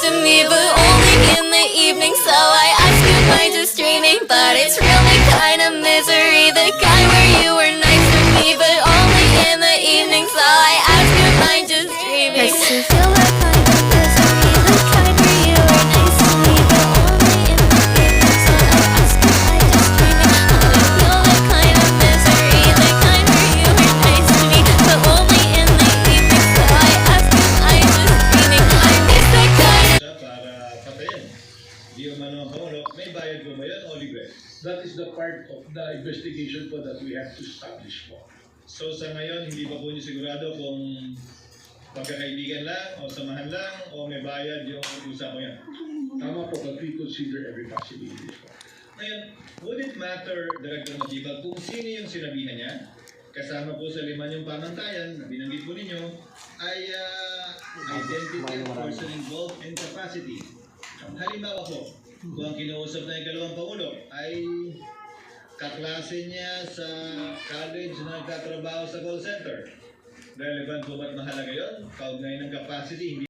to me, but only in the evening. So I ask, am I just dreaming? But it's really kind of misery, the kind where you were nice to me, but only in the evening. So I ask, am I just dreaming? Makes you feel that kind of misery, the kind where you were nice to me, but only in the evening. So I ask, am I just dreaming? I feel that kind of misery, the kind where you were nice to me, but only in the evening. So I ask, am I just dreaming? I miss that kind of Para patayin. Di umano ang pangulo, may bayad po ba yan o libre? That is the part of the investigation po that we have to establish po. So sa ngayon, hindi pa po niyo sigurado kung pagkakaibigan lang o samahan lang o may bayad yung usapan yan. Tama po, but we consider every possibility po. Ngayon, would it matter, Director Matibag, kung sino yung sinabihan niya? Kasama po sa 5 yung pamantayan na binanggit po ninyo ay identity of person involved in capacity. Halimbawa po, kung ang kinuusap na ikalawang Pangulo ay kaklase niya sa college na nagtatrabaho sa call center. Relevant po ba't mahalaga yun? Kaugnay ng capacity, hindi